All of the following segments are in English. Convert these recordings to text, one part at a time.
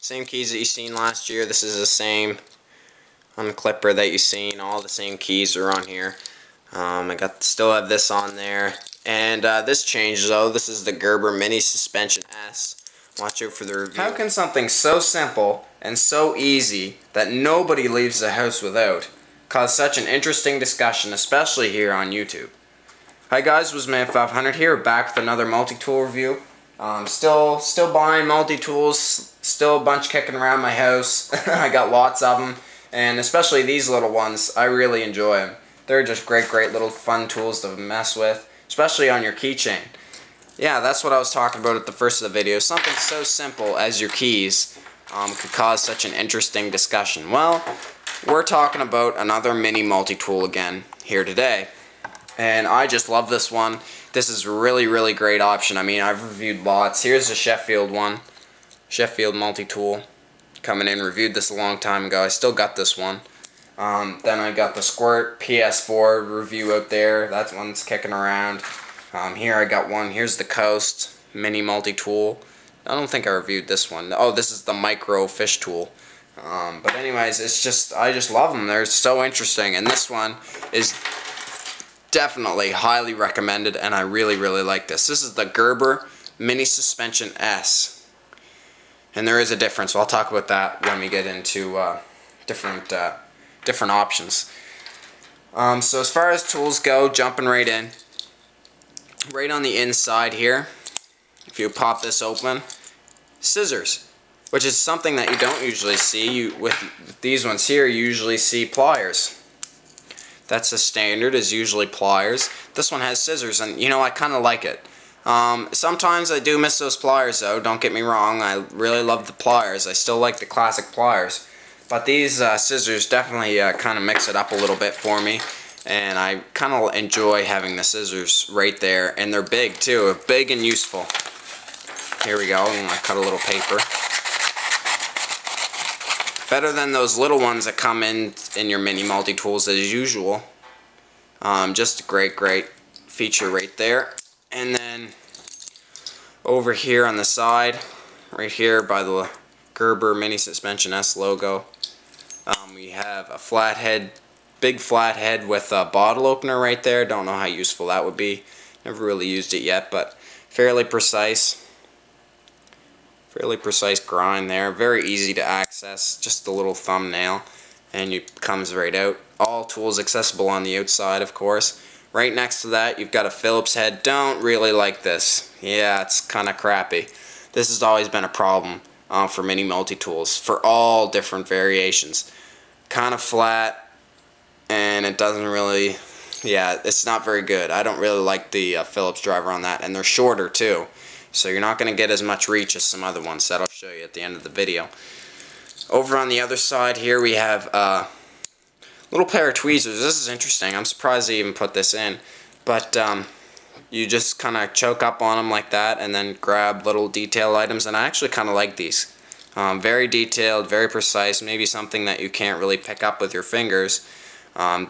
Same keys that you seen last year. This is the same on the clipper that you seen. All the same keys are on here. Still have this on there. And this changed though. This is the Gerber Mini Suspension S. Watch out for the review. How can something so simple and so easy that nobody leaves the house without cause such an interesting discussion, especially here on YouTube? Hi guys, WizMan500 here, back with another multi-tool review. Still buying multi-tools, still a bunch kicking around my house. I got lots of them, and especially these little ones, I really enjoy them. They're just great little fun tools to mess with, especially on your keychain. Yeah, that's what I was talking about at the first of the video. Something so simple as your keys could cause such an interesting discussion. Well, we're talking about another mini multi-tool again here today. And I just love this one. This is a really great option. I mean, I've reviewed lots. Here's the Sheffield one. Sheffield multi-tool. Coming in, reviewed this a long time ago. I still got this one. Then I got the Squirt PS4 review out there. That one's kicking around. Here I got one. Here's the Coast mini multi-tool. I don't think I reviewed this one. Oh, this is the micro fish tool. But anyways, I just love them. They're so interesting. And this one is definitely highly recommended, and I really like this. This is the Gerber Mini Suspension S. And there is a difference. So I'll talk about that when we get into different options. So as far as tools go, jumping right in. Right on the inside here, if you pop this open, scissors, which is something that you don't usually see. With these ones here, you usually see pliers. That's the standard, is usually pliers. This one has scissors, and you know, I kind of like it. Sometimes I do miss those pliers though, don't get me wrong. I really love the pliers. I still like the classic pliers. But these scissors definitely kind of mix it up a little bit for me. And I kind of enjoy having the scissors right there. And they're big too, big and useful. Here we go, I'm going to cut a little paper. Better than those little ones that come in your mini multi-tools as usual. Just a great feature right there. And then over here on the side, right here by the Gerber Mini Suspension S logo, we have a flathead, big flathead with a bottle opener right there. Don't know how useful that would be. Never really used it yet, but fairly precise grind there. Very easy to access. Just a little thumbnail, and it comes right out. All tools accessible on the outside, of course. Right next to that, you've got a Phillips head. Don't really like this. Yeah, it's kind of crappy. This has always been a problem for mini multi-tools for all different variations. Kind of flat, and it doesn't really, yeah, it's not very good. I don't really like the Phillips driver on that, and they're shorter too. So you're not going to get as much reach as some other ones that I'll show you at the end of the video. Over on the other side here we have a little pair of tweezers. This is interesting. I'm surprised they even put this in. But you just kind of choke up on them like that and then grab little detail items. And I actually kind of like these. Very detailed, very precise. Maybe something that you can't really pick up with your fingers.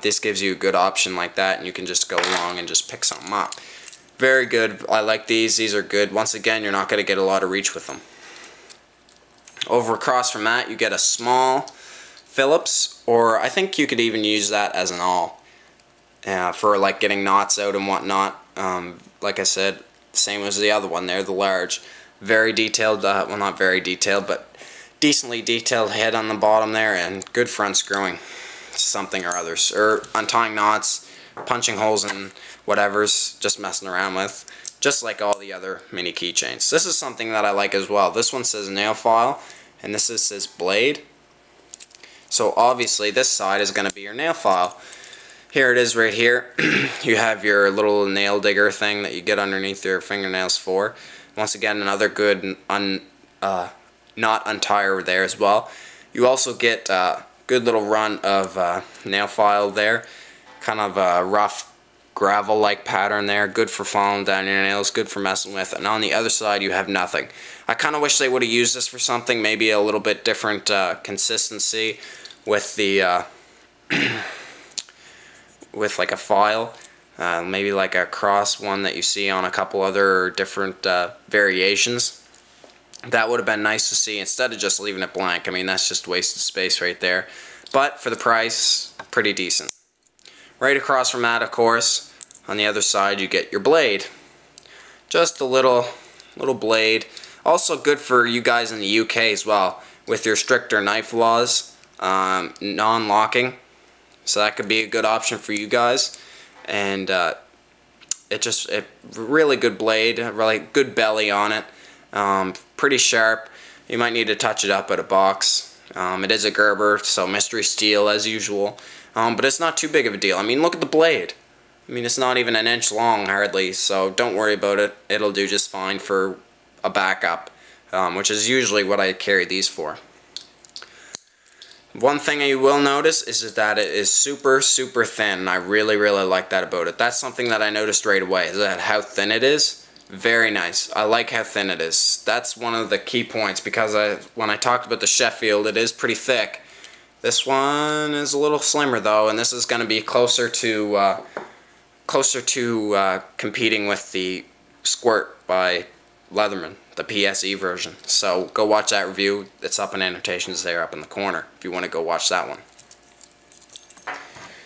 This gives you a good option like that, and you can just go along and just pick something up. Very good. I like these. These are good. Once again, you're not going to get a lot of reach with them. Over across from that, you get a small Phillips, or I think you could even use that as an awl for like getting knots out and whatnot. Like I said, same as the other one there, the large. Very detailed, well, not very detailed, but decently detailed head on the bottom there, and good front screwing something or others, or untying knots, punching holes in whatever's just messing around with, just like all the other mini keychains. This is something that I like as well. This one says nail file, and this says blade. So obviously this side is going to be your nail file. Here it is right here. You have your little nail digger thing that you get underneath your fingernails for. Once again, another good knot untier there as well. You also get a good little run of nail file there. Kind of a rough gravel-like pattern there. Good for following down your nails, good for messing with. And on the other side, you have nothing. I kind of wish they would have used this for something, maybe a little bit different consistency with the with like a file. Maybe like a cross one that you see on a couple other different variations. That would have been nice to see instead of just leaving it blank. I mean, that's just wasted space right there. But for the price, pretty decent. Right across from that, of course, on the other side, you get your blade. Just a little blade. Also good for you guys in the UK as well, with your stricter knife laws, non-locking. So that could be a good option for you guys. And it really good blade, really good belly on it. Pretty sharp. You might need to touch it up at a box. It is a Gerber, so mystery steel as usual. But it's not too big of a deal. I mean, look at the blade. I mean, it's not even an inch long hardly, so don't worry about it. It'll do just fine for a backup, which is usually what I carry these for. One thing you will notice is that it is super thin, and I really like that about it. That's something that I noticed right away, is that how thin it is. Very nice. I like how thin it is. That's one of the key points, because when I talked about the Sheffield, it is pretty thick. This one is a little slimmer though, and this is going to be closer to competing with the Squirt by Leatherman, the PSE version. So go watch that review. It's up in annotations there up in the corner if you want to go watch that one.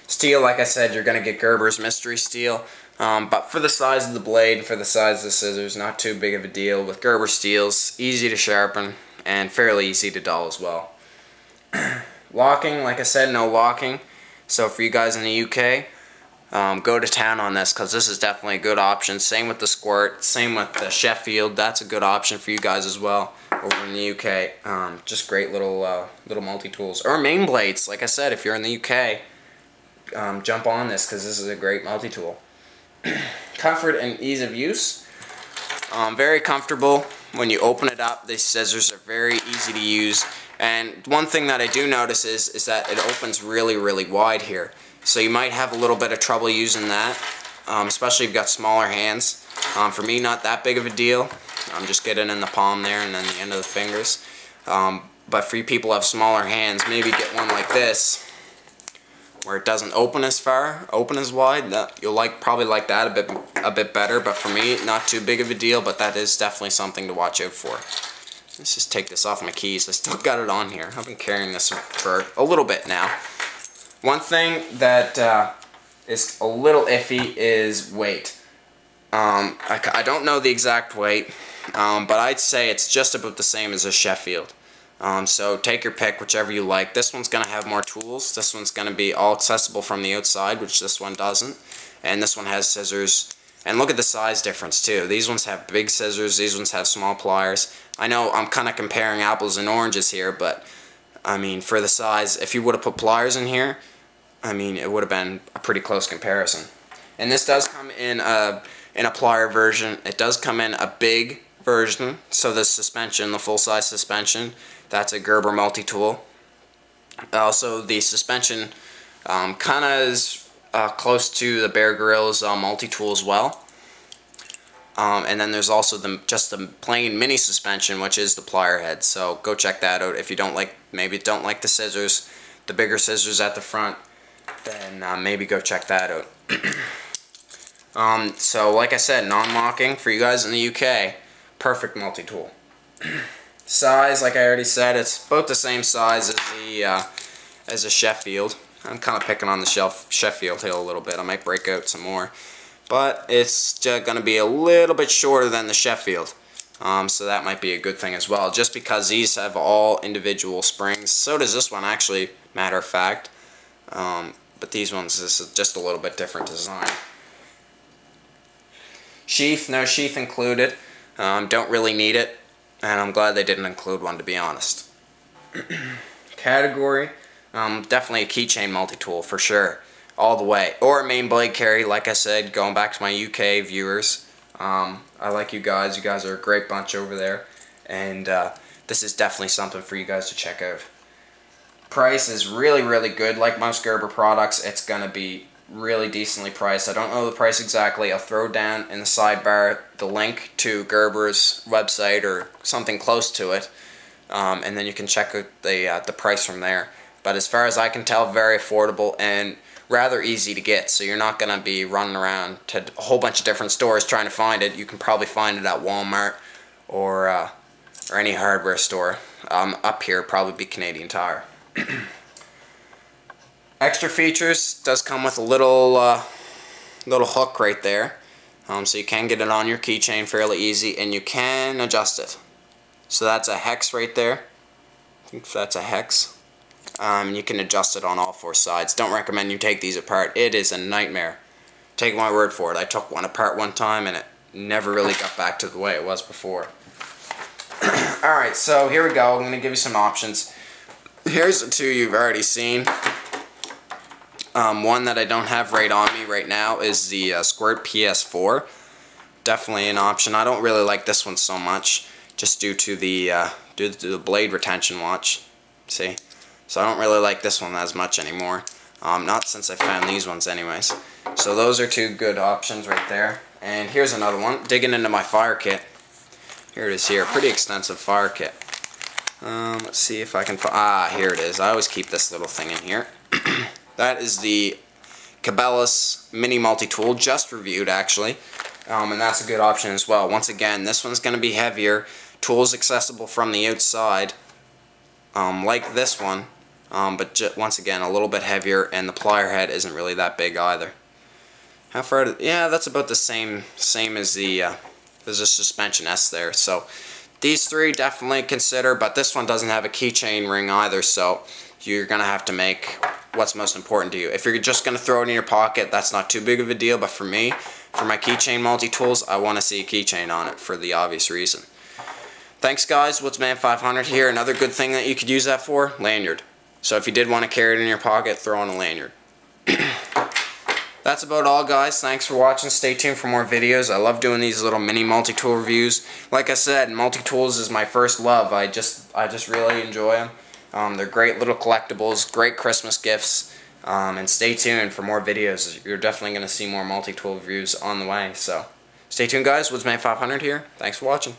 Steel, like I said, you're going to get Gerber's mystery steel. But for the size of the blade and for the size of the scissors, not too big of a deal. With Gerber steels, easy to sharpen and fairly easy to dull as well. Locking, like I said, no locking. So for you guys in the UK, go to town on this, because this is definitely a good option. Same with the Squirt, same with the Sheffield. That's a good option for you guys as well over in the UK. Just great little multi-tools. Or main blades, like I said, if you're in the UK, jump on this, because this is a great multi-tool. Comfort and ease of use. Very comfortable. When you open it up, these scissors are very easy to use. And one thing that I do notice is that it opens really wide here. So you might have a little bit of trouble using that, especially if you've got smaller hands. For me, not that big of a deal. I'm just getting in the palm there and then the end of the fingers. But for you people who have smaller hands, maybe get one like this, where it doesn't open as far, open as wide. You'll probably like that a bit better. But for me, not too big of a deal. But that is definitely something to watch out for. Let's just take this off my keys. I still got it on here. I've been carrying this for a little bit now. One thing that is a little iffy is weight. I don't know the exact weight, but I'd say it's just about the same as a Sheffield. So take your pick, whichever you like. This one's going to have more tools. This one's going to be all accessible from the outside, which this one doesn't. And this one has scissors. And look at the size difference too. These ones have big scissors, these ones have small pliers. I know I'm kind of comparing apples and oranges here, but I mean, for the size, if you would have put pliers in here, I mean, it would have been a pretty close comparison. And this does come in a plier version. It does come in a big version. So the suspension, the full-size suspension, that's a Gerber multi-tool. Also, the suspension kind of is close to the Bear Grylls multi-tool as well. And then there's also just the plain mini suspension, which is the plier head. So go check that out if you maybe don't like the scissors, the bigger scissors at the front. Then maybe go check that out. So like I said, non-locking for you guys in the UK, perfect multi-tool. Size, like I already said, it's about the same size as a Sheffield. I'm kind of picking on the Sheffield here a little bit. I might break out some more, but it's going to be a little bit shorter than the Sheffield. So that might be a good thing as well, just because these have all individual springs. So does this one, actually, matter of fact. But these ones, this is just a little bit different design. Sheath, no sheath included. Don't really need it, and I'm glad they didn't include one, to be honest. Category, definitely a keychain multi-tool for sure, all the way. Or a main blade carry, like I said, going back to my UK viewers. I like you guys. You guys are a great bunch over there, and this is definitely something for you guys to check out. Price is really good. Like most Gerber products, it's going to be really decently priced. I don't know the price exactly. I'll throw down in the sidebar the link to Gerber's website or something close to it, and then you can check out the price from there. But as far as I can tell, very affordable and rather easy to get, so you're not going to be running around to a whole bunch of different stores trying to find it. You can probably find it at Walmart or or any hardware store. Up here probably be Canadian Tire. Extra features, does come with a little hook right there, so you can get it on your keychain fairly easy, and you can adjust it. So that's a hex right there. I think that's a hex. You can adjust it on all four sides. Don't recommend you take these apart. It is a nightmare. Take my word for it. I took one apart one time and it never really got back to the way it was before. Alright, so here we go. I'm going to give you some options. Here's the two you've already seen. One that I don't have right on me right now is the Squirt PS4. Definitely an option. I don't really like this one so much, just due to the blade retention. Watch, see. So I don't really like this one as much anymore. Not since I found these ones, anyways. So those are two good options right there. And here's another one. Digging into my fire kit. Here it is. Here, pretty extensive fire kit. Let's see if I can. Here it is. I always keep this little thing in here. That is the Cabela's mini multi-tool, just reviewed actually, and that's a good option as well. Once again, this one's going to be heavier, tools accessible from the outside, like this one, but once again a little bit heavier, and the plier head isn't really that big either. How far? Yeah, that's about the same as the there's a suspension S there. So these three definitely consider, but this one doesn't have a keychain ring either, so you're gonna have to make what's most important to you. If you're just gonna throw it in your pocket, that's not too big of a deal, but for me, for my keychain multi-tools, I want to see a keychain on it for the obvious reason. Thanks guys, Woodsman500 here. Another good thing that you could use that for, lanyard. So if you did want to carry it in your pocket, throw on a lanyard. That's about all guys. Thanks for watching. Stay tuned for more videos. I love doing these little mini multi-tool reviews. Like I said, multi-tools is my first love. I just really enjoy them. They're great little collectibles, great Christmas gifts, and stay tuned for more videos. You're definitely going to see more multi-tool reviews on the way. So stay tuned guys, Woodsman500 here. Thanks for watching.